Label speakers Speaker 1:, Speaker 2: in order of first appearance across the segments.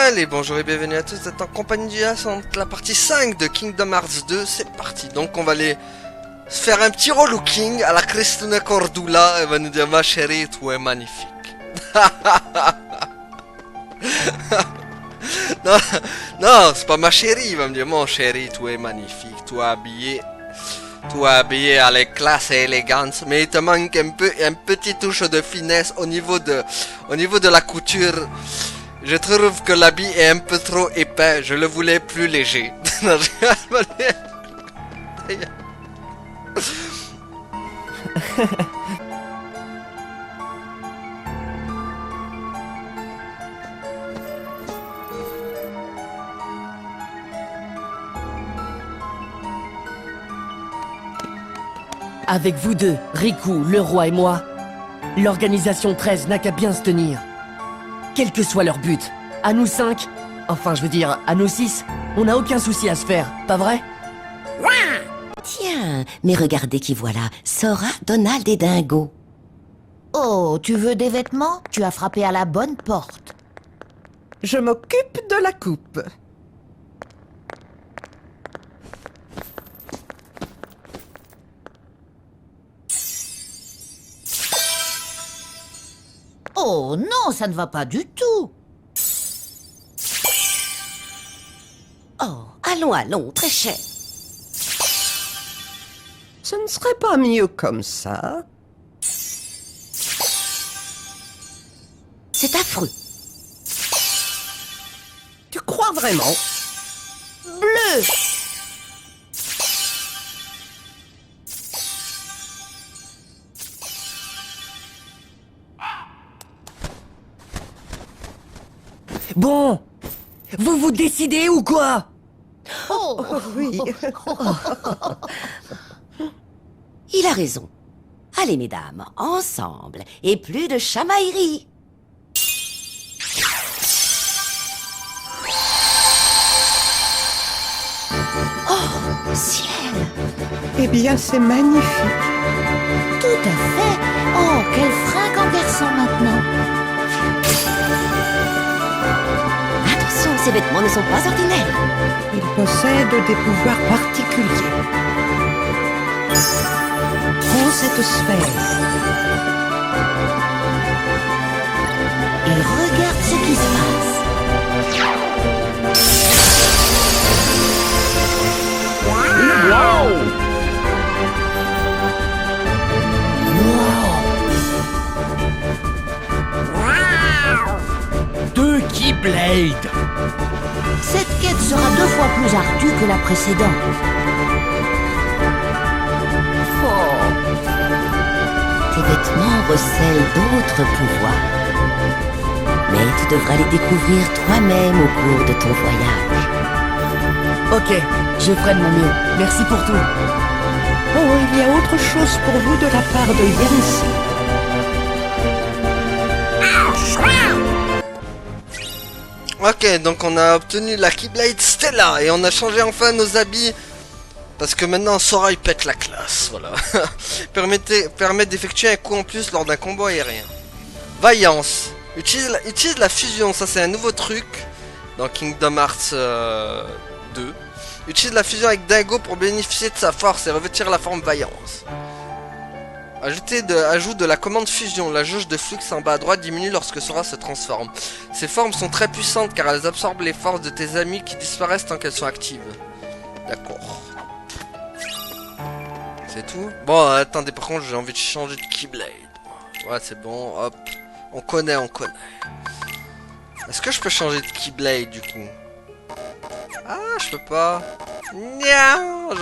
Speaker 1: Allez, bonjour et bienvenue à tous, vous êtes en compagnie du As, la partie 5 de Kingdom Hearts 2, c'est parti. Donc on va aller se faire un petit relooking à la Christina Cordula, elle va nous dire ma chérie, tu es magnifique. Non, non, c'est pas ma chérie, il va me dire mon chéri, tu es magnifique, tu es habillé avec classe et élégance, mais il te manque un peu, une petite touche de finesse au niveau de la couture. Je trouve que l'habit est un peu trop épais, je le voulais plus léger.
Speaker 2: Avec vous deux, Riku, le roi et moi, l'organisation 13 n'a qu'à bien se tenir. Quel que soit leur but, à nous 5, enfin je veux dire, à nous 6, on n'a aucun souci à se faire, pas vrai?
Speaker 3: Tiens, mais regardez qui voilà, Sora, Donald et Dingo.
Speaker 4: Oh, tu veux des vêtements? Tu as frappé à la bonne porte.
Speaker 5: Je m'occupe de la coupe.
Speaker 4: Oh non, ça ne va pas du tout.
Speaker 3: Oh, allons, allons, très cher.
Speaker 5: Ce ne serait pas mieux comme ça.
Speaker 3: C'est affreux.
Speaker 5: Tu crois vraiment?
Speaker 4: Bleu.
Speaker 2: Bon, vous vous décidez ou quoi?
Speaker 4: Oh,
Speaker 5: Oui.
Speaker 3: Il a raison. Allez, mesdames, ensemble, et plus de chamaillerie. Oh, ciel!
Speaker 5: Eh bien, c'est magnifique.
Speaker 4: tout à fait. Oh, quel fringant garçon maintenant.
Speaker 3: Attention, ces vêtements ne sont pas ordinaires.
Speaker 5: Il possède des pouvoirs particuliers. Prends cette sphère.
Speaker 4: Et regarde ce qui se passe.
Speaker 2: Deux Keyblade.
Speaker 4: Cette quête sera 2 fois plus ardue que la précédente.
Speaker 3: Tes vêtements recèlent d'autres pouvoirs. Mais tu devras les découvrir toi-même au cours de ton voyage.
Speaker 2: Ok, je ferai de mon mieux. Merci pour tout.
Speaker 5: Oh, il y a autre chose pour vous de la part de Yancy.
Speaker 1: Ok, donc on a obtenu la Keyblade Stella et on a changé enfin nos habits. Parce que maintenant Sora il pète la classe, voilà. Permet d'effectuer un coup en plus lors d'un combat aérien. Vaillance. Utilise la fusion, ça c'est un nouveau truc dans Kingdom Hearts 2. Utilise la fusion avec Dingo pour bénéficier de sa force et revêtir la forme Vaillance. Ajout de la commande fusion. La jauge de flux en bas à droite diminue lorsque Sora se transforme. Ces formes sont très puissantes car elles absorbent les forces de tes amis qui disparaissent tant qu'elles sont actives. D'accord. C'est tout? Bon, attendez, par contre, j'ai envie de changer de Keyblade. Ouais, c'est bon, hop. On connaît. Est-ce que je peux changer de Keyblade, du coup? Ah, je peux pas. Niao,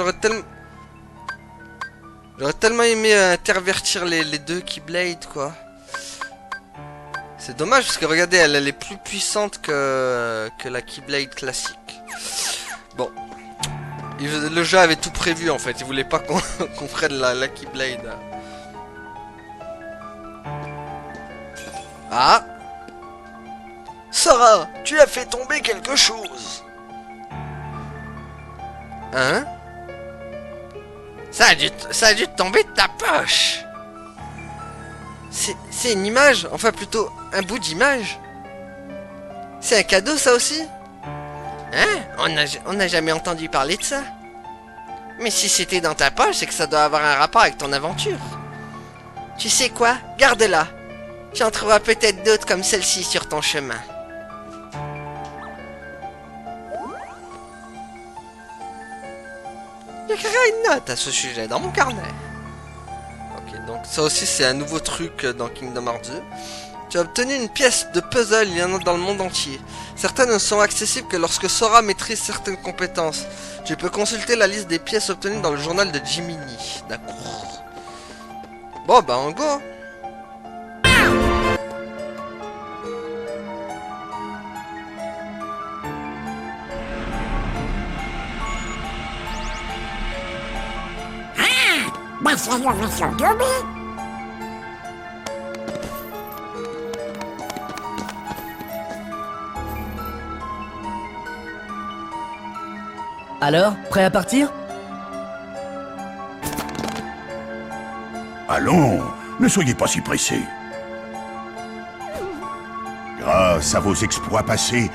Speaker 1: J'aurais tellement aimé intervertir les deux Keyblade, quoi. C'est dommage, parce que regardez, elle est plus puissante que la Keyblade classique. Bon. Le jeu avait tout prévu en fait, il voulait pas qu'on prenne la Keyblade. Ah! Sora, tu as fait tomber quelque chose! Hein? Ça a dû tomber de ta poche! C'est une image, enfin plutôt un bout d'image. C'est un cadeau, ça aussi? Hein? On n'a jamais entendu parler de ça. Mais si c'était dans ta poche, c'est que ça doit avoir un rapport avec ton aventure. Tu sais quoi? Garde-la. Tu en trouveras peut-être d'autres comme celle-ci sur ton chemin. J'écrirai une note à ce sujet dans mon carnet. Ok, donc ça aussi c'est un nouveau truc dans Kingdom Hearts 2. Tu as obtenu une pièce de puzzle, il y en a dans le monde entier. Certaines ne sont accessibles que lorsque Sora maîtrise certaines compétences. Tu peux consulter la liste des pièces obtenues dans le journal de Jiminy. D'accord. Bon bah on go.
Speaker 2: Alors, prêt à partir?
Speaker 6: Allons, ne soyez pas si pressés. Grâce à vos exploits passés,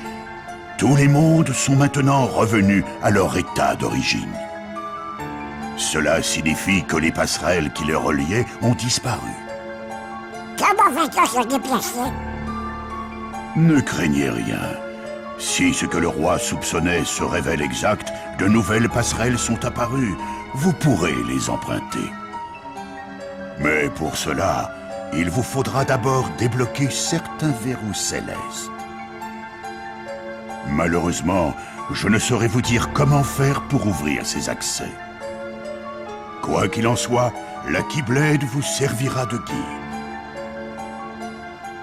Speaker 6: tous les mondes sont maintenant revenus à leur état d'origine. Cela signifie que les passerelles qui les reliaient ont disparu.
Speaker 7: Comment va-t-on se déplacer?
Speaker 6: Ne craignez rien. Si ce que le roi soupçonnait se révèle exact, de nouvelles passerelles sont apparues. Vous pourrez les emprunter. Mais pour cela, il vous faudra d'abord débloquer certains verrous célestes. Malheureusement, je ne saurais vous dire comment faire pour ouvrir ces accès. Quoi qu'il en soit, la Keyblade vous servira de guide.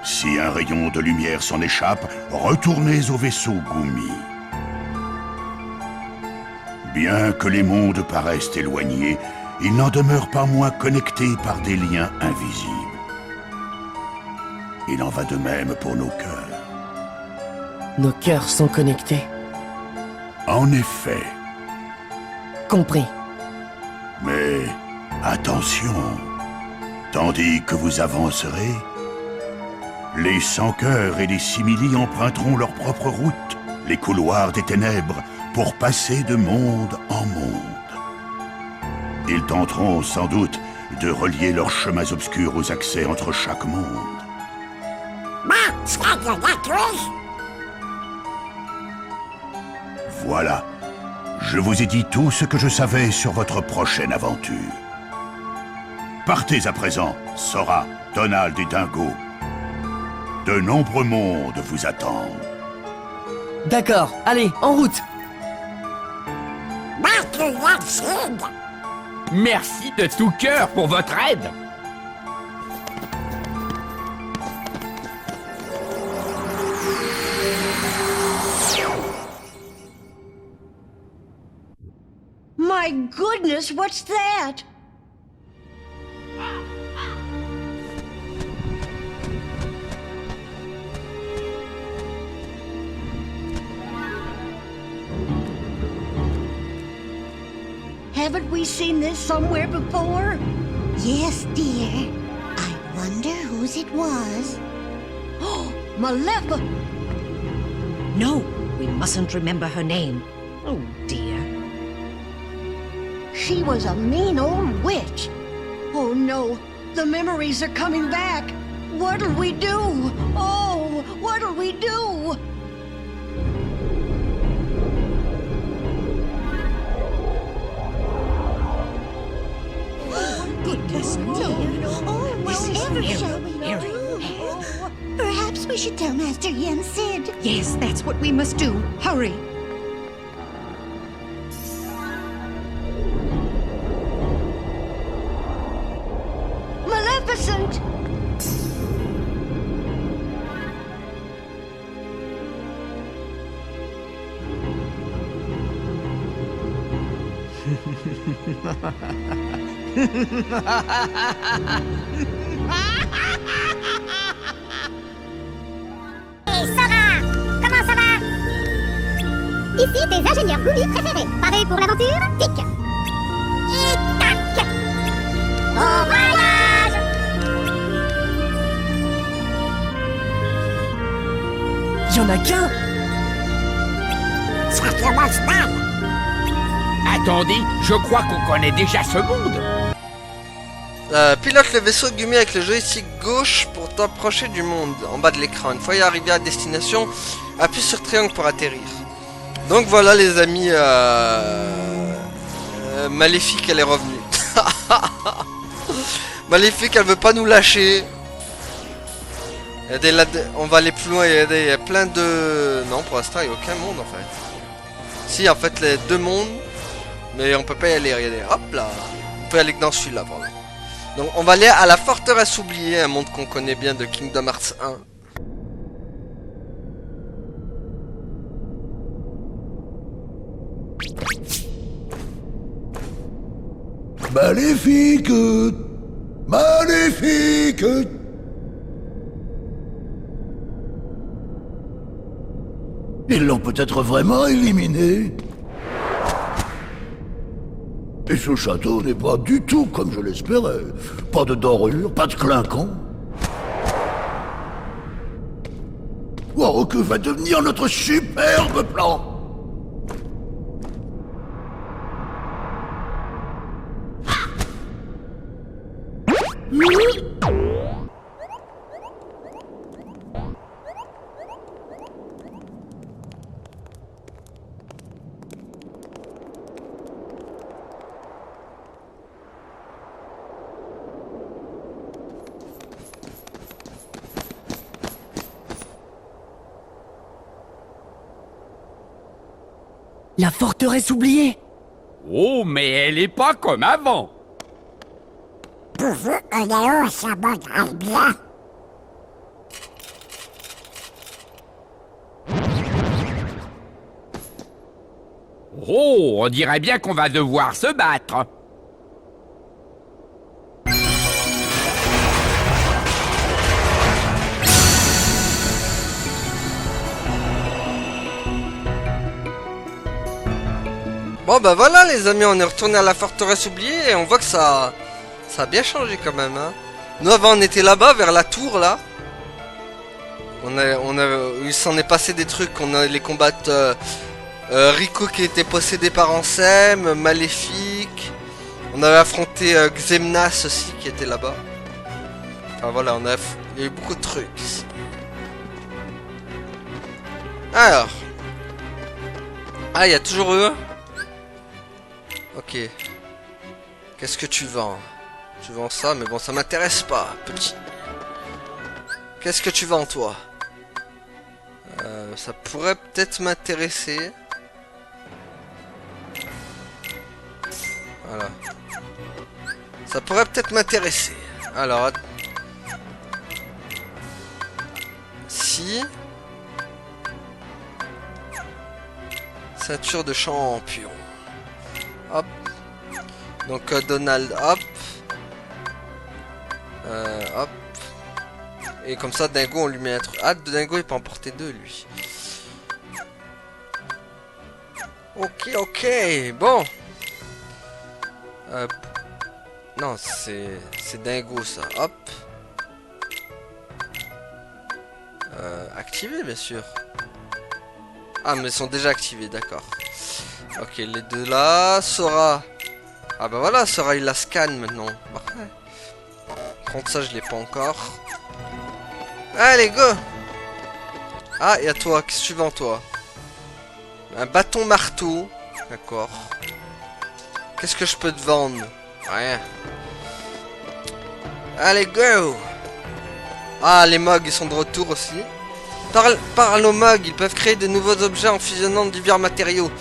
Speaker 6: Si un rayon de lumière s'en échappe, retournez au vaisseau Gumi. Bien que les mondes paraissent éloignés, ils n'en demeurent pas moins connectés par des liens invisibles. Il en va de même pour nos cœurs.
Speaker 2: Nos cœurs sont connectés.
Speaker 6: En effet.
Speaker 2: Compris.
Speaker 6: Mais attention, tandis que vous avancerez, les sans-cœurs et les simili emprunteront leur propre route, les couloirs des ténèbres, pour passer de monde en monde. Ils tenteront sans doute de relier leurs chemins obscurs aux accès entre chaque monde. Voilà, je vous ai dit tout ce que je savais sur votre prochaine aventure. Partez à présent, Sora, Donald et Dingo. De nombreux mondes vous attendent.
Speaker 2: D'accord, allez, en route!
Speaker 8: Merci de tout cœur pour votre aide.
Speaker 4: My goodness, what's that? Haven't we seen this somewhere before?
Speaker 7: Yes, dear. I wonder whose it was.
Speaker 4: Oh, Malefa!
Speaker 9: No, we mustn't remember her name. Oh, dear.
Speaker 4: She was a mean old witch. Oh no, the memories are coming back. What'll we do? Oh, what'll we do?
Speaker 9: Goodness me.
Speaker 7: Oh, whatever shall we
Speaker 9: Harry.
Speaker 7: do? Perhaps we should tell Master Yen Sid.
Speaker 9: Yes, that's what we must do. Hurry.
Speaker 4: Maleficent!
Speaker 7: Hey, Sora! Comment ça va? Ici tes ingénieurs Gumi préférés. Parés pour l'aventure? Tic! Et tac! Au voyage!
Speaker 2: y en a qu'un.
Speaker 7: Ça commence mal.
Speaker 8: Attendez, je crois qu'on connaît déjà ce monde.
Speaker 1: Pilote le vaisseau Gumi avec le joystick gauche pour t'approcher du monde en bas de l'écran. Une fois arrivé à destination, appuie sur triangle pour atterrir. Donc voilà les amis, Maléfique elle est revenue. Maléfique elle veut pas nous lâcher. On va aller plus loin, il y a plein de... Non pour l'instant il n'y a aucun monde en fait. Si en fait les deux mondes, mais on peut pas y aller, regardez, hop là. On peut aller que dans celui-là voilà. Donc on va aller à la forteresse oubliée, un monde qu'on connaît bien de Kingdom Hearts 1.
Speaker 6: Maléfique! Maléfique! Ils l'ont peut-être vraiment éliminé. Et ce château n'est pas du tout comme je l'espérais. Pas de dorure, pas de clinquant. Oh, que va devenir notre superbe plan?
Speaker 2: La forteresse oubliée.
Speaker 8: Oh, mais elle est pas comme avant.
Speaker 7: Pour vous, un yaourt, ça m'agrade bien.
Speaker 8: Oh, on dirait bien qu'on va devoir se battre.
Speaker 1: Bon bah voilà les amis, on est retourné à la forteresse oubliée et on voit que ça a bien changé quand même hein. Nous avant on était là-bas vers la tour là. Il s'en est passé des trucs, on a les combattre Rico qui était possédé par Ansem, Maléfique. On avait affronté Xemnas aussi qui était là-bas. Enfin voilà, il y a eu beaucoup de trucs ici. Alors. Ah il y a toujours eux. Ok. Qu'est-ce que tu vends? Tu vends ça, mais bon, ça m'intéresse pas, petit. Qu'est-ce que tu vends, toi? Ça pourrait peut-être m'intéresser. Voilà. Ça pourrait peut-être m'intéresser. Alors... Si... Ceinture de champion. Hop. Donc Donald, hop. Hop. Et comme ça, Dingo, on lui met un truc. Ah, Dingo, il peut en porter deux, lui. Ok, ok. Bon. Non, c'est Dingo, ça. Hop. Activé, bien sûr. Ah, mais ils sont déjà activés, d'accord. Ok, les deux là. Sora. Ah bah voilà, Sora il la scanne maintenant. Parfait. Par contre ça je l'ai pas encore. Allez go. Ah et à toi, qu'est-ce que tu vends toi? Un bâton marteau. D'accord. Qu'est-ce que je peux te vendre? Rien. Allez go. Ah les mogs ils sont de retour aussi. Parle aux mogs, ils peuvent créer de nouveaux objets en fusionnant divers matériaux.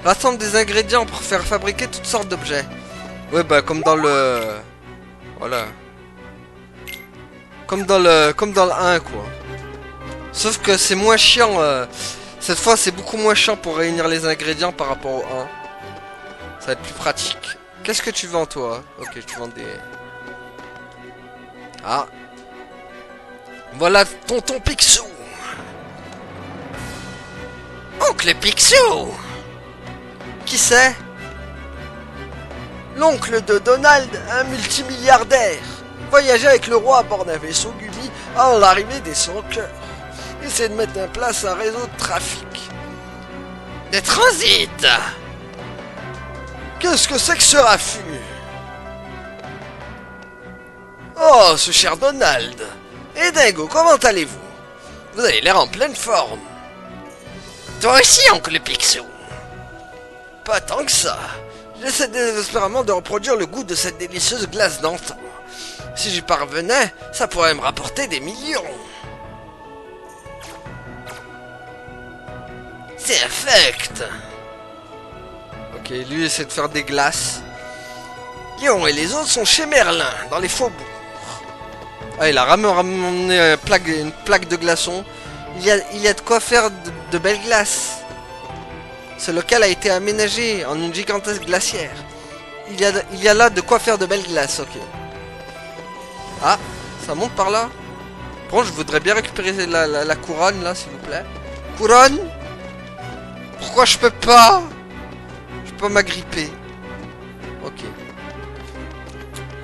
Speaker 1: Rassemble des ingrédients pour faire fabriquer toutes sortes d'objets. Ouais bah comme dans le... Voilà. Comme dans le 1 quoi. Sauf que c'est moins chiant. Cette fois c'est beaucoup moins chiant pour réunir les ingrédients par rapport au 1. Ça va être plus pratique. Qu'est-ce que tu vends toi? Ok tu vends des... Ah. Voilà tonton Picsou. Oncle Picsou. Qui c'est? L'oncle de Donald, un multimilliardaire. Voyager avec le roi à bord d'un vaisseau Gumi à l'arrivée des 100 cœurs. essayer de mettre en place un réseau de trafic. Des transits. Qu'est-ce que c'est que ce raffut? Oh, ce cher Donald. Et Dingo, comment allez-vous? Vous avez l'air en pleine forme. Toi aussi, oncle Picsou. Pas tant que ça. J'essaie désespérément de reproduire le goût de cette délicieuse glace d'antan. Si j'y parvenais, ça pourrait me rapporter des millions. C'est infect. Ok, lui essaie de faire des glaces. Guillaume et les autres sont chez Merlin, dans les faubourgs. Ah, il a ramené une plaque de glaçons. Il y a de quoi faire de belles glaces. Ce local a été aménagé en une gigantesque glacière. Il y a là de quoi faire de belles glaces, ok. Ah, ça monte par là. Bon, je voudrais bien récupérer la couronne, là, s'il vous plaît. Couronne? Pourquoi je peux pas? Je peux m'agripper. Ok.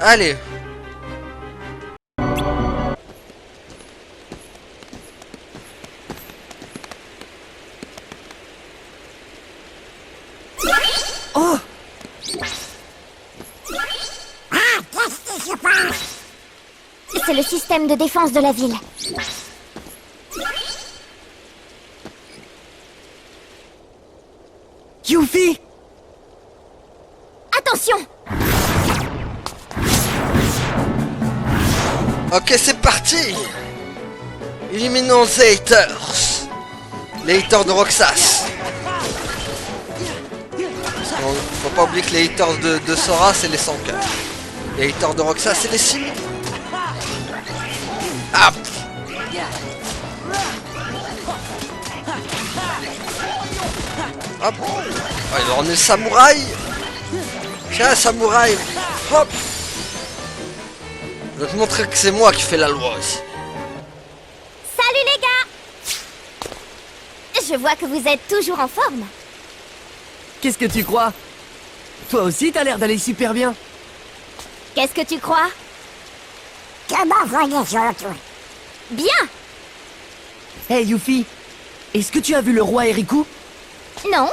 Speaker 1: Allez.
Speaker 2: Oh!
Speaker 7: Qu'est-ce qui se passe? C'est le système de défense de la ville.
Speaker 2: Yuffie!
Speaker 7: Attention!
Speaker 1: Ok, c'est parti. Éliminons les haters. Les haters de Roxas. Bon, faut pas oublier que les haters de Sora, c'est les 100 cœurs. Les haters de Roxas, c'est les 6. Hop. Hop. Alors on est samouraï. Tiens, samouraï. Hop. Je vais te montrer que c'est moi qui fais la loi aussi.
Speaker 7: Salut les gars! Je vois que vous êtes toujours en forme.
Speaker 2: Qu'est-ce que tu crois? Toi aussi, t'as l'air d'aller super bien.
Speaker 7: Qu'est-ce que tu crois? Comment vont les autres? Bien!
Speaker 2: Hey Yuffie, est-ce que tu as vu le roi Eriku?
Speaker 7: Non?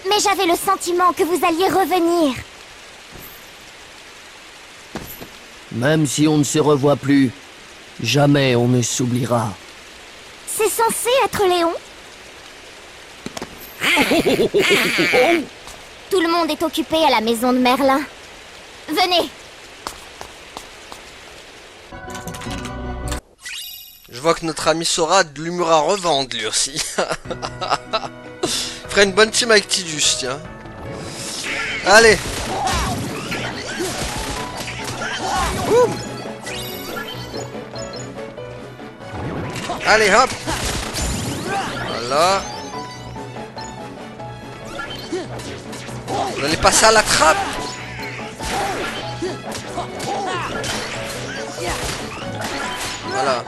Speaker 7: Mais j'avais le sentiment que vous alliez revenir.
Speaker 2: Même si on ne se revoit plus, jamais on ne s'oubliera.
Speaker 7: C'est censé être Léon? Tout le monde est occupé à la maison de Merlin. Venez!
Speaker 1: Je vois que notre ami Sora a de l'humour à revendre lui aussi. Ferait une bonne team avec Tidus, tiens. Allez. Boum. Allez, hop. Voilà. Vous allez passer à la trappe. Voilà.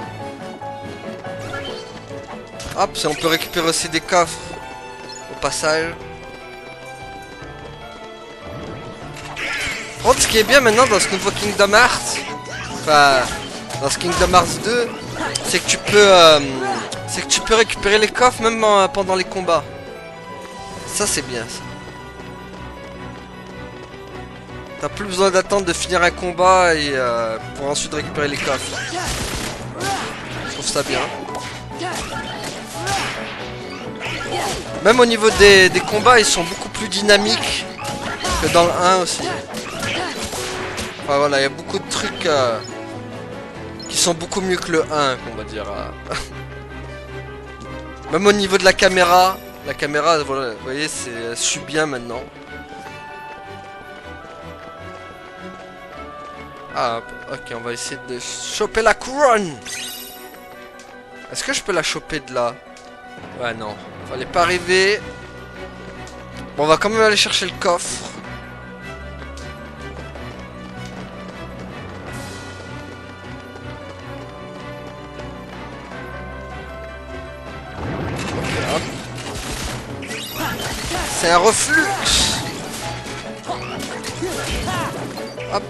Speaker 1: Hop, si on peut récupérer aussi des coffres au passage. Par contre, ce qui est bien maintenant dans ce nouveau Kingdom Hearts, enfin dans ce Kingdom Hearts 2, c'est que tu peux récupérer les coffres même pendant les combats. Ça c'est bien ça. T'as plus besoin d'attendre de finir un combat et pour ensuite récupérer les coffres. Je trouve ça bien. Même au niveau des combats, ils sont beaucoup plus dynamiques que dans le 1 aussi. Enfin voilà, il y a beaucoup de trucs qui sont beaucoup mieux que le 1, on va dire. Même au niveau de la caméra, voilà, vous voyez, elle suit bien maintenant. Ah, ok, on va essayer de choper la couronne. Est-ce que je peux la choper de là? Ouais, non. Fallait pas arriver. Bon, on va quand même aller chercher le coffre. Ok, hop. C'est un reflux. Hop.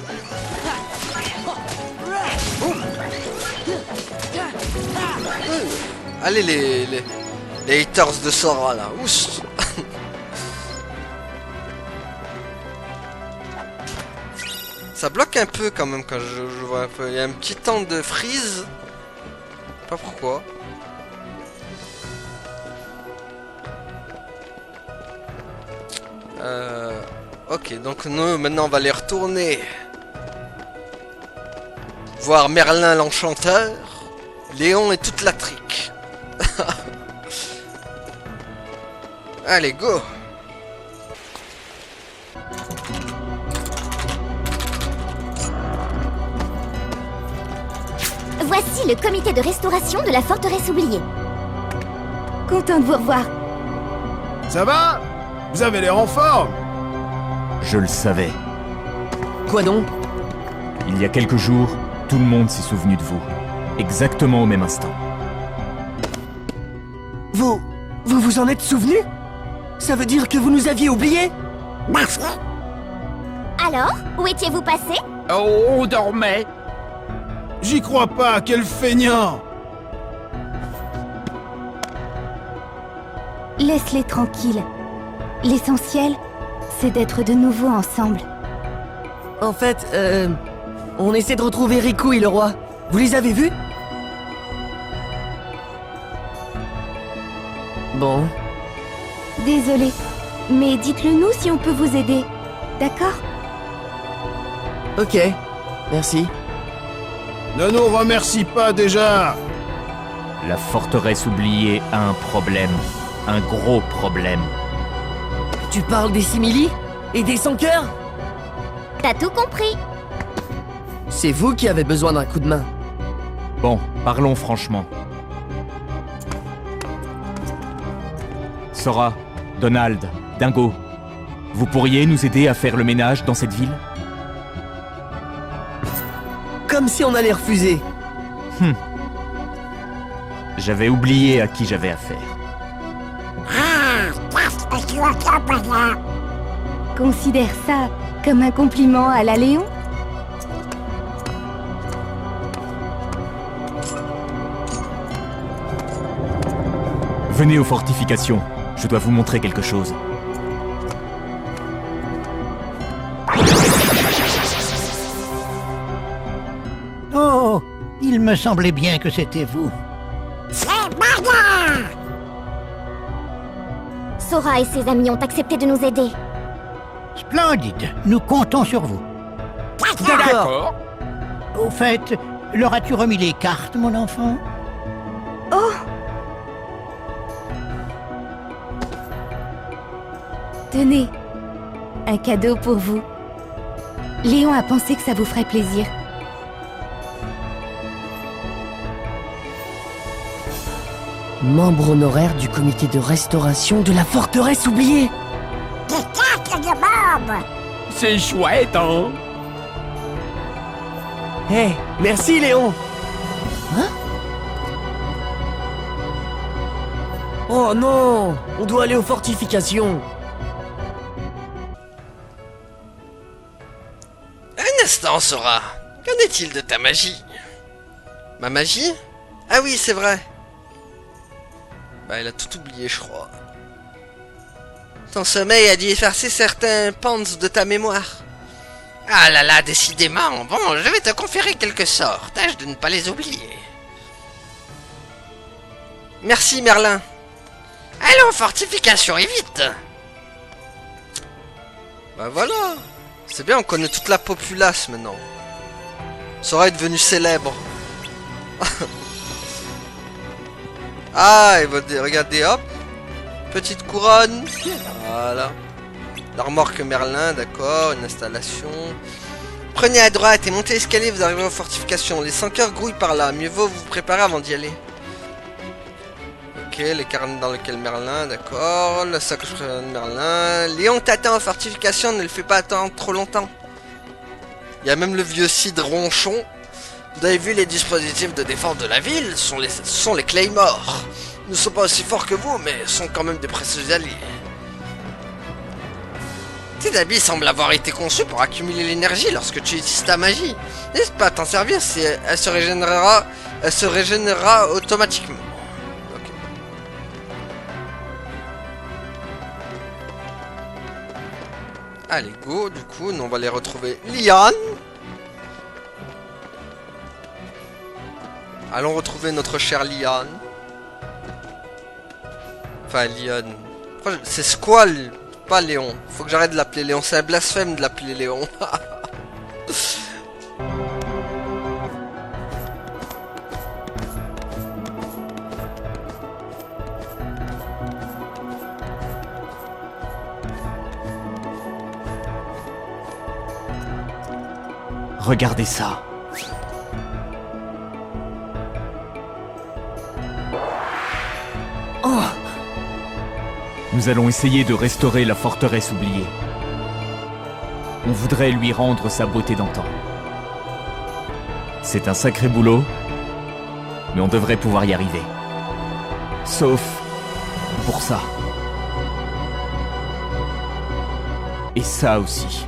Speaker 1: Allez les haters de Sora là. Oups. Ça bloque un peu quand même quand je vois un peu. Il y a un petit temps de freeze. Pas pourquoi. Ok, donc nous maintenant on va les retourner. Voir Merlin l'Enchanteur, Léon et toute la trique. Allez, go!
Speaker 7: Voici le comité de restauration de la forteresse oubliée. Content de vous revoir.
Speaker 10: Ça va? Vous avez l'air en forme.
Speaker 11: Je le savais.
Speaker 2: Quoi donc?
Speaker 11: Il y a quelques jours, tout le monde s'est souvenu de vous. Exactement au même instant.
Speaker 2: Vous vous en êtes souvenu? Ça veut dire que vous nous aviez oubliés?
Speaker 7: Alors, où étiez-vous passé?
Speaker 8: Oh, on dormait.
Speaker 10: J'y crois pas, quel feignant!
Speaker 7: Laisse-les tranquilles. L'essentiel, c'est d'être de nouveau ensemble.
Speaker 2: En fait, on essaie de retrouver Riku et le roi. Vous les avez vus? Bon.
Speaker 7: Désolé, mais dites-le nous si on peut vous aider. D'accord?
Speaker 2: Ok, merci.
Speaker 10: Ne nous remercie pas déjà!
Speaker 11: La forteresse oubliée a un problème. Un gros problème.
Speaker 2: Tu parles des simili? Et des sans-cœurs?
Speaker 7: T'as tout compris.
Speaker 2: C'est vous qui avez besoin d'un coup de main.
Speaker 11: Bon, parlons franchement. Sora, Donald, Dingo, vous pourriez nous aider à faire le ménage dans cette ville?
Speaker 2: Comme si on allait refuser.
Speaker 11: J'avais oublié à qui j'avais affaire.
Speaker 7: Considère ça comme un compliment à la Léon.
Speaker 11: Venez aux fortifications, je dois vous montrer quelque chose.
Speaker 12: Oh, il me semblait bien que c'était vous.
Speaker 7: Sora et ses amis ont accepté de nous aider.
Speaker 12: Splendide, nous comptons sur vous.
Speaker 2: D'accord.
Speaker 12: Au fait, leur as-tu remis les cartes, mon enfant?
Speaker 7: Oh! Tenez, un cadeau pour vous. Léon a pensé que ça vous ferait plaisir.
Speaker 2: Membre honoraire du comité de restauration de la forteresse oubliée.
Speaker 8: C'est chouette, hein?
Speaker 2: Hé, merci Léon. Hein? Oh non, on doit aller aux fortifications.
Speaker 1: Un instant, Sora. Qu'en est-il de ta magie? Ma magie? Ah oui, c'est vrai. Bah, elle a tout oublié, je crois. Ton sommeil a dû effacer certains pans de ta mémoire. Ah là là, décidément. Bon, je vais te conférer quelques sorts. Tâche de ne pas les oublier. Merci, Merlin. Allons, fortification, et vite. Bah voilà. C'est bien, on connaît toute la populace maintenant. Sora est devenu célèbre. Ah, et regardez, hop. Petite couronne. Voilà. L'armorque Merlin, d'accord. Une installation. Prenez à droite et montez l'escalier, vous arriverez aux fortifications. Les 100 cœurs grouillent par là. Mieux vaut vous préparer avant d'y aller. Ok, les carnets dans lesquels Merlin, d'accord. Le sacoche de Merlin. Léon t'attend aux fortifications, ne le fais pas attendre trop longtemps. Il y a même le vieux Cid Ronchon. Vous avez vu les dispositifs de défense de la ville, ce sont les Claymore. Ils ne sont pas aussi forts que vous, mais sont quand même des précieux alliés. Tes habits semblent avoir été conçus pour accumuler l'énergie lorsque tu utilises ta magie. N'hésite pas à t'en servir si elle se régénérera automatiquement. Ok. Allez, go, du coup, nous on va aller retrouver Liane. Allons retrouver notre chère Liane. Enfin, Liane. C'est Squall, pas Léon. Faut que j'arrête de l'appeler Léon. C'est un blasphème de l'appeler Léon.
Speaker 11: Regardez ça.
Speaker 2: Oh!
Speaker 11: Nous allons essayer de restaurer la forteresse oubliée. On voudrait lui rendre sa beauté d'antan. C'est un sacré boulot, mais on devrait pouvoir y arriver. Sauf pour ça. Et ça aussi.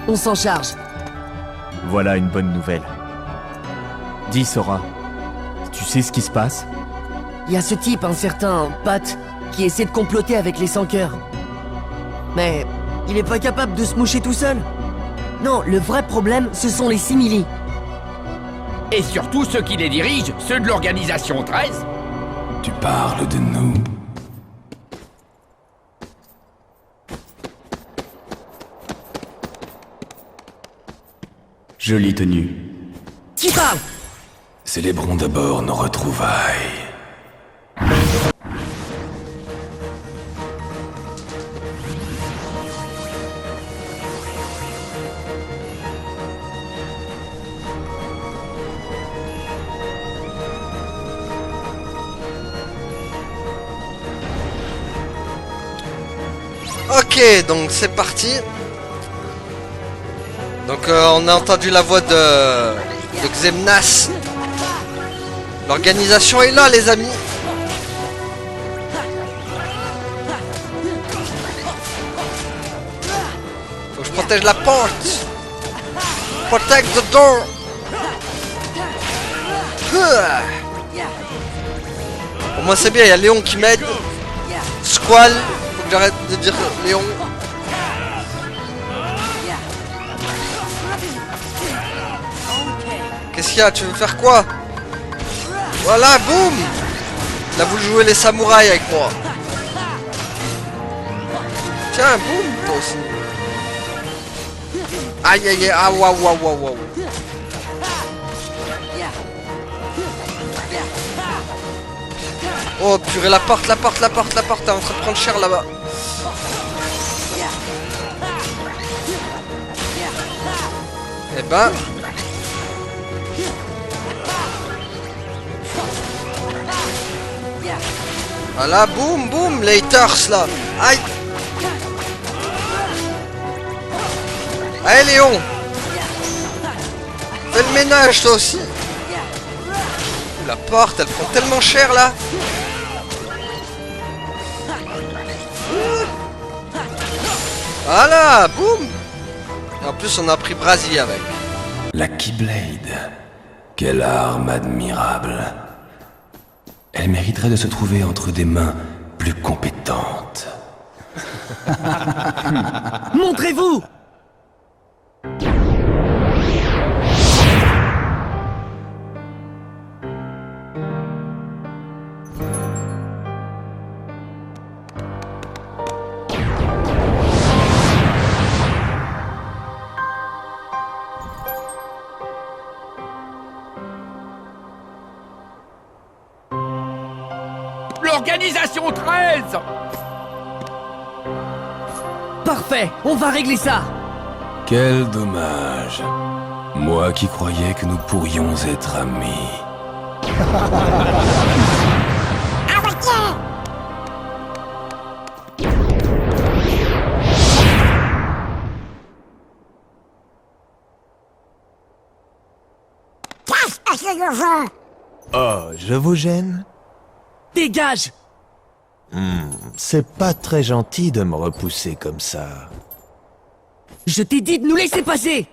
Speaker 2: On s'en charge.
Speaker 11: Voilà une bonne nouvelle. Dis, Sora, tu sais ce qui se passe?
Speaker 2: Il y a ce type, un certain Pat, qui essaie de comploter avec les sans-cœurs. Mais il est pas capable de se moucher tout seul. Non, le vrai problème, ce sont les simili.
Speaker 8: Et surtout ceux qui les dirigent, ceux de l'organisation 13.
Speaker 13: Tu parles de nous. Jolie tenue.
Speaker 2: Qui parle?
Speaker 13: Célébrons d'abord nos retrouvailles.
Speaker 1: Ok, donc c'est parti. Donc on a entendu la voix de Xemnas. L'organisation est là, les amis. Faut que je protège la porte. Protect the door. Pour moi c'est bien, il y a Léon qui m'aide. Squall. Faut que j'arrête de dire Léon. Qu'est-ce qu'il y a? Tu veux faire quoi? Voilà, boum! Il a voulu jouer les samouraïs avec moi. Tiens, boum, toi aussi. Aïe aïe aïe, ah waouh waouh waouh waouh. Oh purée, la porte, t'es en train de prendre cher là-bas. Eh ben... Voilà, boum, boum, les haters là. Aïe. Allez Léon. Fais le ménage toi aussi. La porte, elle prend tellement cher là. Voilà, boum. Et en plus on a pris Brasier avec.
Speaker 13: La Keyblade. Quelle arme admirable. Elle mériterait de se trouver entre des mains plus compétentes.
Speaker 2: Montrez-vous!
Speaker 8: L'organisation 13.
Speaker 2: Parfait, on va régler ça.
Speaker 13: Quel dommage. Moi qui croyais que nous pourrions être amis.
Speaker 14: Oh, je vous gêne?
Speaker 2: Dégage!
Speaker 14: C'est pas très gentil de me repousser comme ça.
Speaker 2: Je t'ai dit de nous laisser passer!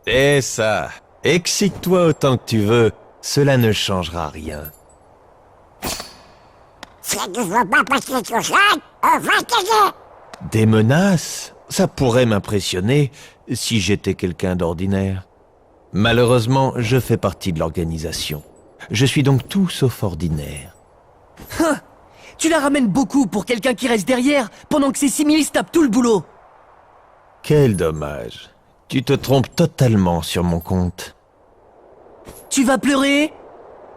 Speaker 14: Et ça, excite-toi autant que tu veux, cela ne changera rien. Des menaces? Ça pourrait m'impressionner si j'étais quelqu'un d'ordinaire. Malheureusement, je fais partie de l'organisation. Je suis donc tout sauf ordinaire.
Speaker 2: Hein! Tu la ramènes beaucoup pour quelqu'un qui reste derrière, pendant que ces similis tapent tout le boulot.
Speaker 14: Quel dommage. Tu te trompes totalement sur mon compte.
Speaker 2: Tu vas pleurer?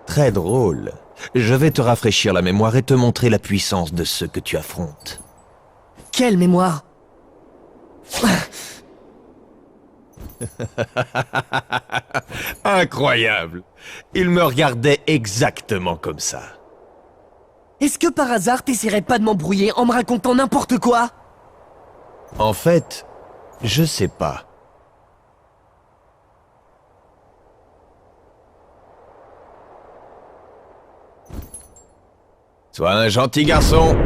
Speaker 14: Très drôle. Je vais te rafraîchir la mémoire et te montrer la puissance de ceux que tu affrontes.
Speaker 2: Quelle mémoire?
Speaker 14: Incroyable. Il me regardait exactement comme ça.
Speaker 2: Est-ce que par hasard t'essaierais pas de m'embrouiller en me racontant n'importe quoi?
Speaker 14: En fait, je sais pas. Sois un gentil garçon.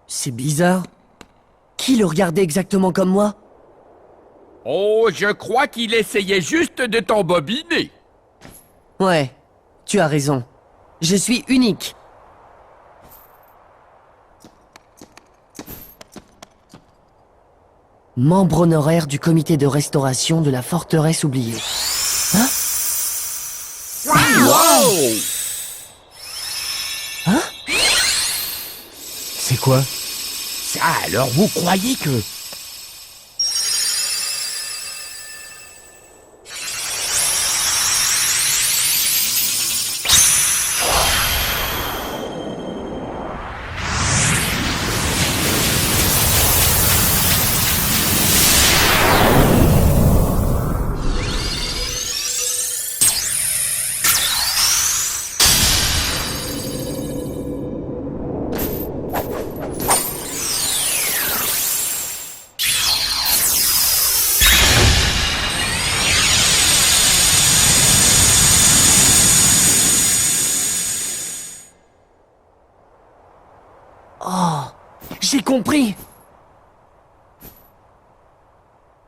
Speaker 2: C'est bizarre. Qui le regardait exactement comme moi?
Speaker 8: Oh, je crois qu'il essayait juste de t'embobiner.
Speaker 2: Ouais, tu as raison. Je suis unique. Membre honoraire du comité de restauration de la forteresse oubliée. Hein?
Speaker 8: Wow!
Speaker 2: Hein?
Speaker 11: C'est quoi?
Speaker 8: Ça, alors vous croyez que...
Speaker 2: Oh, j'ai compris.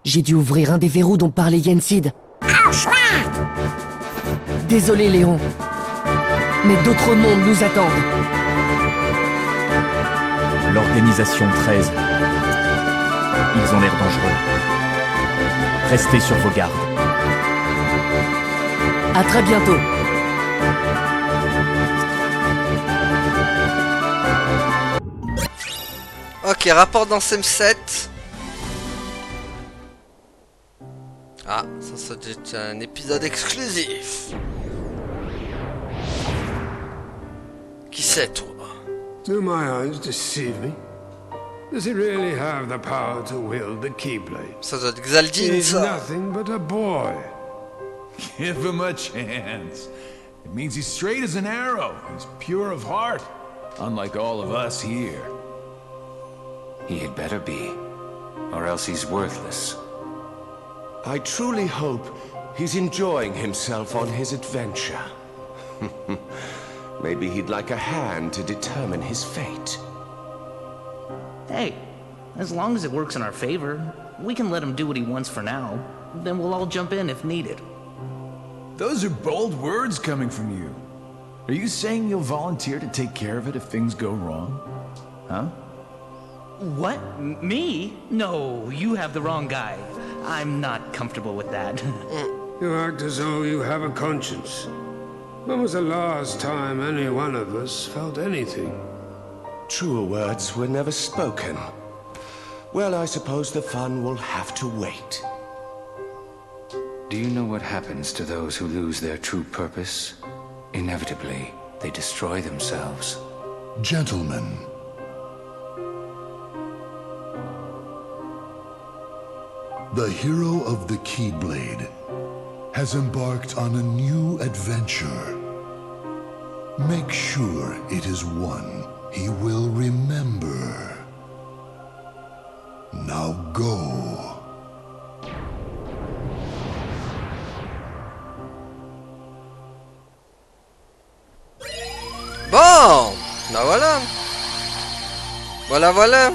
Speaker 2: J'ai dû ouvrir un des verrous dont parlait Yensid. Désolé, Léon. Mais d'autres mondes nous attendent.
Speaker 11: L'organisation 13. Ils ont l'air dangereux. Restez sur vos gardes.
Speaker 2: À très bientôt.
Speaker 1: Ok, rapport dans Sim 7. Ah, ça doit être un épisode exclusif. Qui c'est, toi?
Speaker 15: Do my eyes deceive me? Does he really have the power to wield the Keyblade?
Speaker 1: Ça doit être Xaldine,
Speaker 15: He's
Speaker 1: ça.
Speaker 15: nothing but a boy.
Speaker 10: Give him a chance. It means he's straight as an arrow. He's pure of heart. Unlike all of us here.
Speaker 13: He had better be, or else he's worthless.
Speaker 16: I truly hope he's enjoying himself on his adventure. Maybe he'd like a hand to determine his fate.
Speaker 17: Hey, as long as it works in our favor, we can let him do what he wants for now. Then we'll all jump in if needed.
Speaker 10: Those are bold words coming from you. Are you saying you'll volunteer to take care of it if things go wrong? Huh?
Speaker 17: What? Me? No, you have the wrong guy. I'm not comfortable with that.
Speaker 15: You act as though you have a conscience. When was the last time any one of us felt anything?
Speaker 16: Truer words were never spoken. Well, I suppose the fun will have to wait.
Speaker 13: Do you know what happens to those who lose their true purpose? Inevitably, they destroy themselves.
Speaker 6: Gentlemen, the hero of the Keyblade has embarked on a new adventure. Make sure it is one he will remember. Now go.
Speaker 1: Bon, bah voilà. Voilà.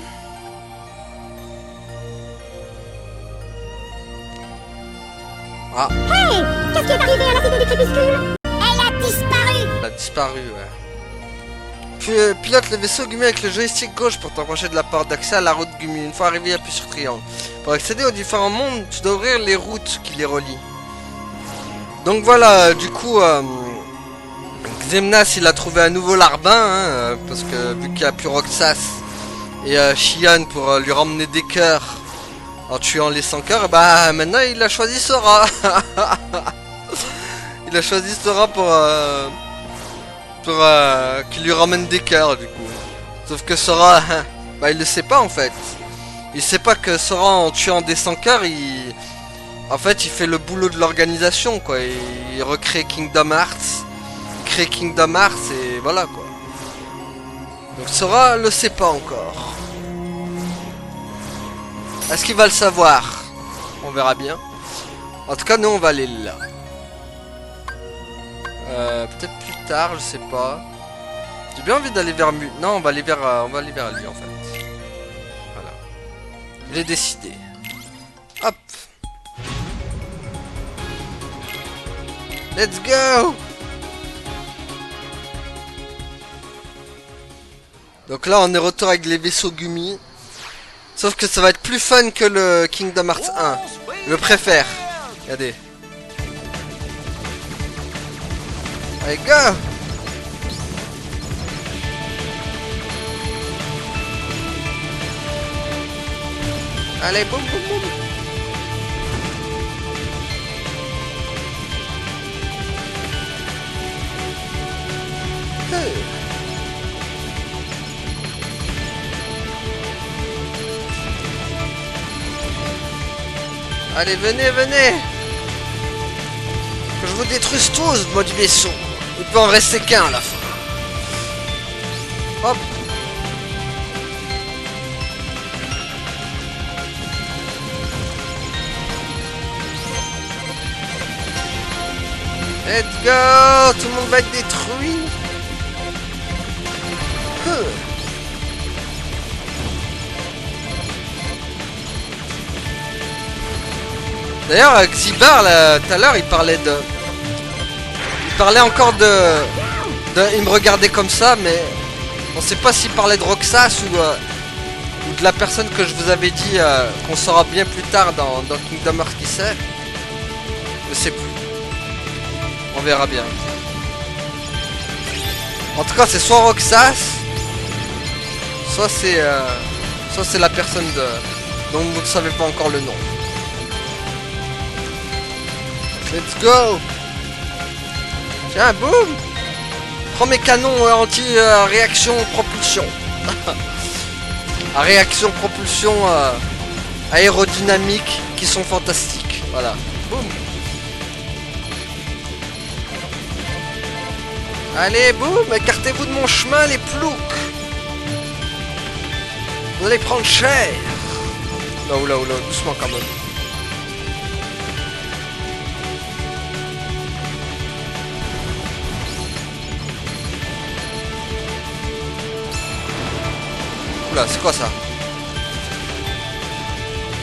Speaker 1: Ah.
Speaker 7: Hey! Qu'est-ce qui est arrivé à la cité du crépuscule? Elle a disparu!
Speaker 1: Elle a disparu, ouais. Puis pilote le vaisseau Gumi avec le joystick gauche pour t'approcher de la porte d'accès à la route Gumi. Une fois arrivé, appuie sur triangle. Pour accéder aux différents mondes, tu dois ouvrir les routes qui les relient. Donc voilà, du coup, Xemnas il a trouvé un nouveau larbin, hein, parce que vu qu'il n'y a plus Roxas et Xian pour lui ramener des cœurs en tuant les 100 cœurs, bah maintenant il a choisi Sora. Il a choisi Sora pour qu'il lui ramène des cœurs du coup. Sauf que Sora, bah il le sait pas en fait. Il sait pas que Sora en tuant des 100 cœurs, en fait il fait le boulot de l'organisation quoi. Il recrée Kingdom Hearts. Il crée Kingdom Hearts et voilà quoi. Donc Sora le sait pas encore. Est-ce qu'il va le savoir? On verra bien. En tout cas nous on va aller là. Peut-être plus tard, je sais pas. J'ai bien envie d'aller vers Non, on va aller vers lui en fait. Voilà. J'ai décidé. Hop. Let's go. Donc là, on est retour avec les vaisseaux Gumi. Sauf que ça va être plus fun que le Kingdom Hearts 1. Je le préfère. Regardez. Allez, go! Allez, boum, boum, boum! Allez, venez, venez! Que je vous détruise tous, moi du vaisseau! Il peut en rester qu'un à la fin. Hop. Let's go. Tout le monde va être détruit. D'ailleurs, Xibar, tout à l'heure, il parlait encore de... Il me regardait comme ça, mais on sait pas s'il parlait de Roxas ou de la personne que je vous avais dit qu'on saura bien plus tard dans Kingdom Hearts qui c'est. Je sais plus. On verra bien. En tout cas, c'est soit Roxas, soit c'est la personne dont vous ne savez pas encore le nom. Let's go! Tiens, boum! Prends mes canons anti-réaction propulsion. À réaction propulsion aérodynamique qui sont fantastiques. Voilà. Boum! Allez, boum! Écartez-vous de mon chemin, les ploucs! Vous allez prendre cher! Oula, doucement quand même. Oula, c'est quoi ça?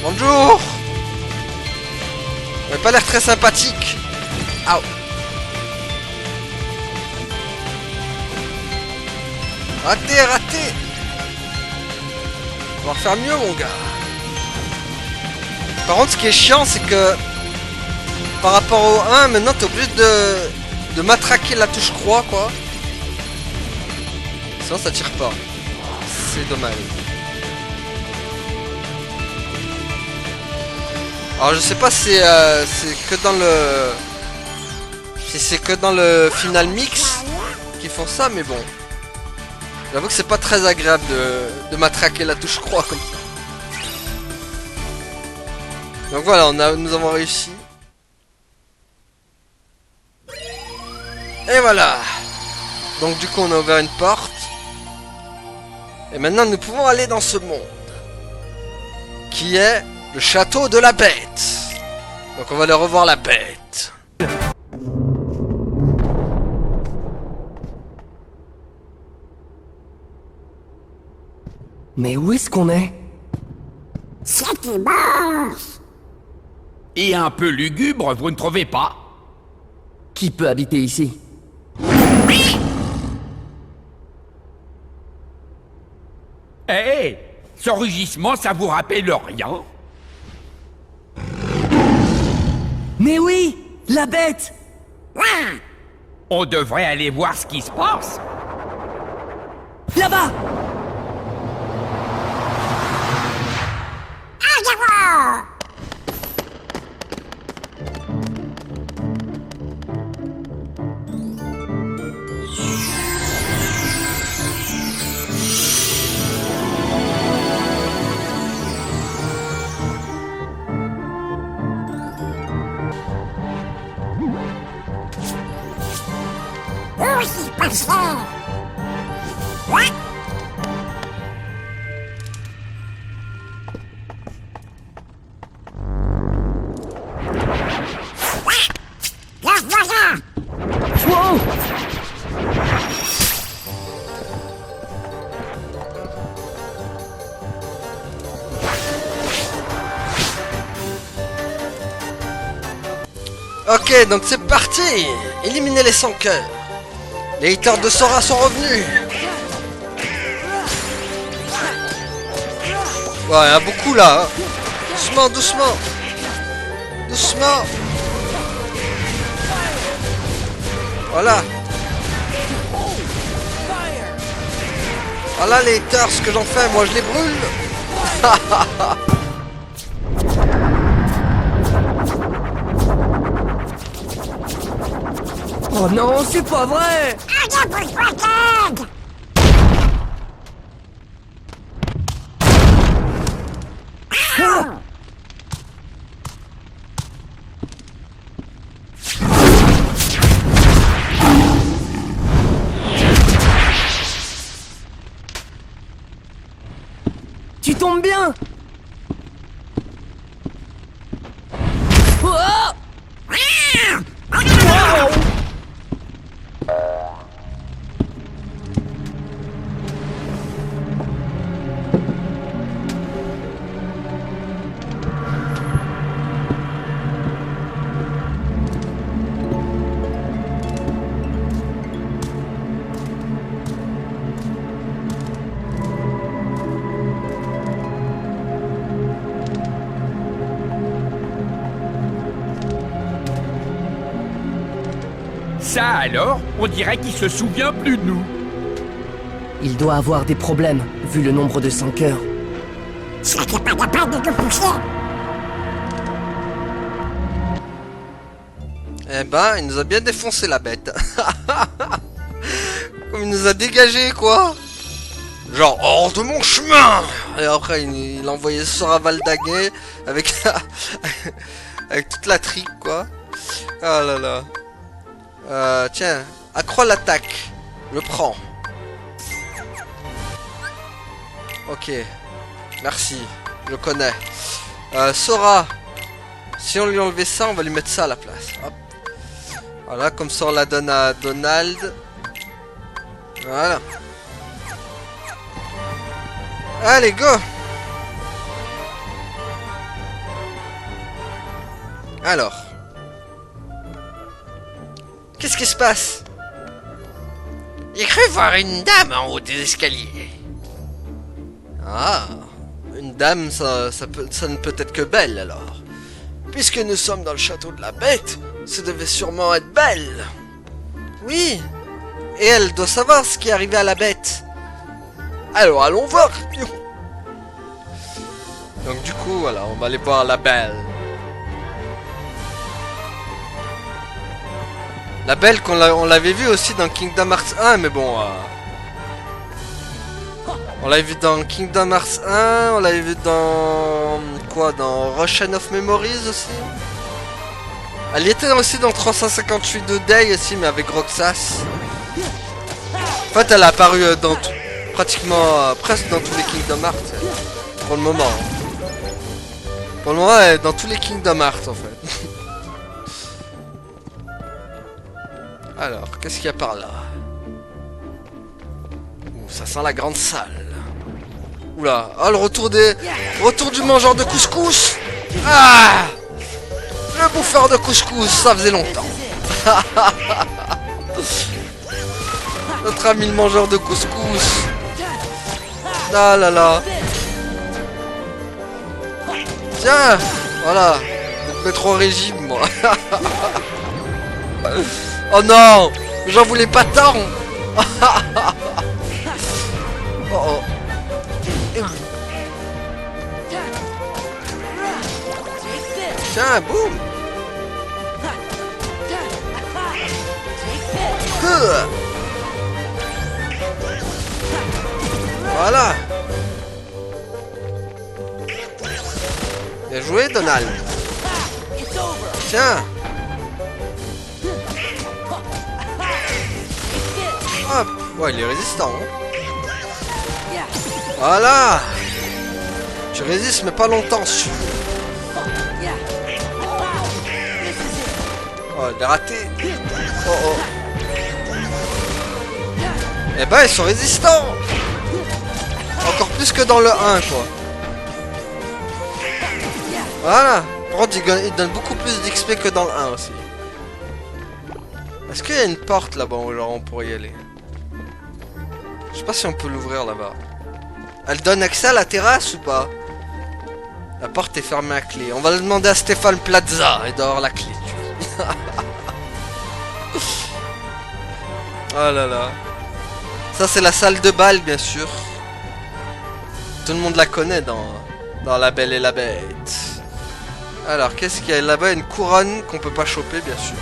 Speaker 1: Bonjour! Vous n'avez pas l'air très sympathique. Aouh! Raté! On va refaire mieux, mon gars. Par contre, ce qui est chiant, c'est que par rapport au 1, maintenant t'es obligé de matraquer la touche croix, quoi. Sinon, ça tire pas. C'est dommage. Alors, je sais pas si c'est que dans le... Si c'est que dans le Final Mix qu'ils font ça, mais bon. J'avoue que c'est pas très agréable de matraquer la touche croix comme ça. Donc voilà, nous avons réussi. Et voilà. Donc du coup on a ouvert une porte. Et maintenant nous pouvons aller dans ce monde. qui est le château de la bête. Donc on va aller revoir la bête.
Speaker 2: Mais où est-ce qu'on est?
Speaker 7: C'était mort.
Speaker 8: Et un peu lugubre, vous ne trouvez pas?
Speaker 2: Qui peut habiter ici?
Speaker 8: Hé, ce rugissement, ça vous rappelle rien?
Speaker 2: Mais oui, la bête!
Speaker 8: On devrait aller voir ce qui se passe.
Speaker 2: Là-bas!
Speaker 7: Où est-ce passé?
Speaker 2: Wow!
Speaker 1: Ok, donc c'est parti. Éliminer les 100 cœurs. Les haters de Sora sont revenus. Ouais, il y en a beaucoup là. Hein. Doucement, doucement. Doucement. Voilà. Voilà les haters, ce que j'en fais, moi je les brûle.
Speaker 2: Oh non, c'est pas vrai! Ah! Tu tombes bien! Oh! Wow!
Speaker 8: Ça alors, on dirait qu'il se souvient plus de nous.
Speaker 2: Il doit avoir des problèmes, vu le nombre de 100 cœurs.
Speaker 1: Eh ben, il nous a bien défoncé la bête. Comme il nous a dégagé quoi. Genre, hors de mon chemin. Et après, il a envoyé Sora Valdaguer avec avec toute la trique quoi. Ah là là. Tiens, accroît l'attaque. Le prends. Ok. Merci. Je connais. Sora. Si on lui enlevait ça, on va lui mettre ça à la place. Hop. Voilà, comme ça on la donne à Donald. Voilà. Allez, go. Alors. Qu'est-ce qui se passe? J'ai cru voir une dame en haut des escaliers. Ah, une dame, ça ne peut être que belle alors. Puisque nous sommes dans le château de la bête, ça devait sûrement être belle. Oui, et elle doit savoir ce qui est arrivé à la bête. Alors allons voir. Donc du coup, voilà, on va aller voir la belle. La belle on l'avait vu aussi dans Kingdom Hearts 1, mais bon... on l'avait vu dans Kingdom Hearts 1, on l'avait vu dans... quoi? Dans Russian of Memories aussi. Elle y était aussi dans 358 de Day aussi, mais avec Roxas. En fait, elle a apparu dans pratiquement... presque dans tous les Kingdom Hearts, pour le moment. Pour le moment, elle est dans tous les Kingdom Hearts en fait. Alors, qu'est-ce qu'il y a par là? Ouh, ça sent la grande salle. Oula, oh le retour du mangeur de couscous. Ah, le bouffeur de couscous, ça faisait longtemps. Notre ami le mangeur de couscous. Ah là là. Tiens, voilà. Je vais te mettre au régime, moi. Oh non, j'en voulais pas tant. Oh oh. Tiens, boum. Voilà. Bien joué, Donald. Tiens. Hop. Ouais, il est résistant. Hein. Voilà. Tu résistes, mais pas longtemps, sûr. Oh, il est raté. Oh oh. Eh ben, ils sont résistants. Encore plus que dans le 1, quoi. Voilà. Par contre, il donne beaucoup plus d'XP que dans le 1 aussi. Est-ce qu'il y a une porte là-bas où genre on pourrait y aller? Je sais pas si on peut l'ouvrir là-bas. Elle donne accès à la terrasse ou pas? La porte est fermée à clé. On va le demander à Stéphane Plaza et d'avoir la clé. Oh là là. Ça c'est la salle de bal bien sûr. Tout le monde la connaît dans La Belle et la Bête. Alors qu'est-ce qu'il y a là-bas? Une couronne qu'on peut pas choper bien sûr.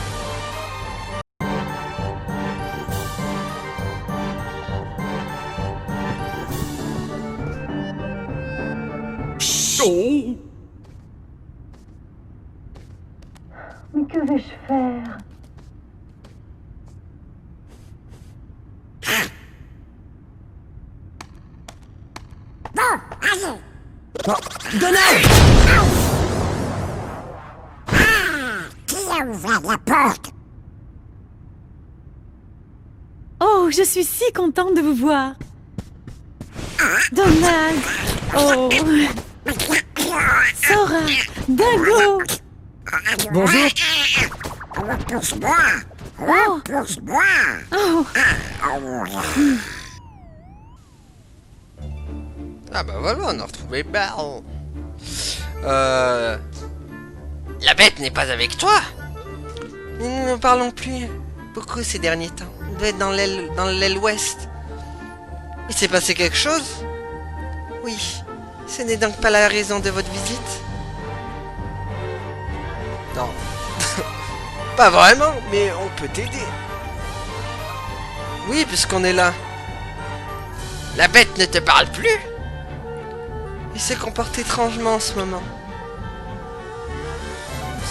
Speaker 5: Oh. Mais que vais-je faire?
Speaker 7: Donald! Qui a ouvert la porte?
Speaker 18: Oh, je suis si contente de vous voir. Donald! Oh! Sora! Dingo!
Speaker 2: Bonjour.
Speaker 7: Repousse-moi!
Speaker 18: Oh!
Speaker 7: Repousse-moi!
Speaker 18: Oh!
Speaker 1: Ah bah voilà, on a retrouvé Belle. La bête n'est pas avec toi? Nous ne parlons plus beaucoup ces derniers temps. On doit être dans l'aile ouest. Il s'est passé quelque chose? Oui. Ce n'est donc pas la raison de votre visite? Non. Pas vraiment, mais on peut t'aider. Oui, puisqu'on est là. La bête ne te parle plus? Il se comporte étrangement en ce moment.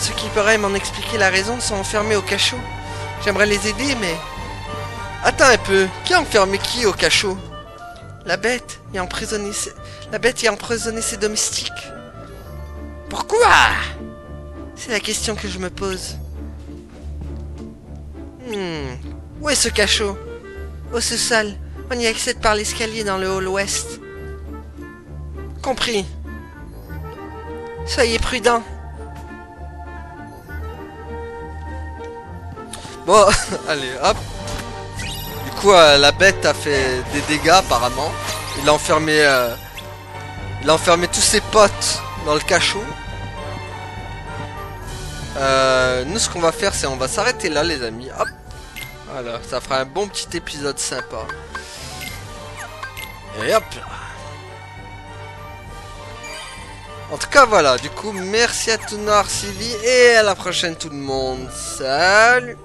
Speaker 1: Ceux qui pourraient m'en expliquer la raison sont enfermés au cachot. J'aimerais les aider, mais... Attends un peu, qui a enfermé qui au cachot? La bête y a emprisonné ses domestiques. Pourquoi? C'est la question que je me pose. Où est ce cachot? Au sous-sol. On y accède par l'escalier dans le hall ouest. Compris. Soyez prudents. Bon, allez, hop. Du coup, la bête a fait des dégâts apparemment. Il a enfermé tous ses potes dans le cachot. Nous, ce qu'on va faire, c'est on va s'arrêter là, les amis. Hop. Voilà, ça fera un bon petit épisode sympa. Et hop là. En tout cas, voilà. Du coup, merci à tout Noir Sylvie et à la prochaine tout le monde. Salut.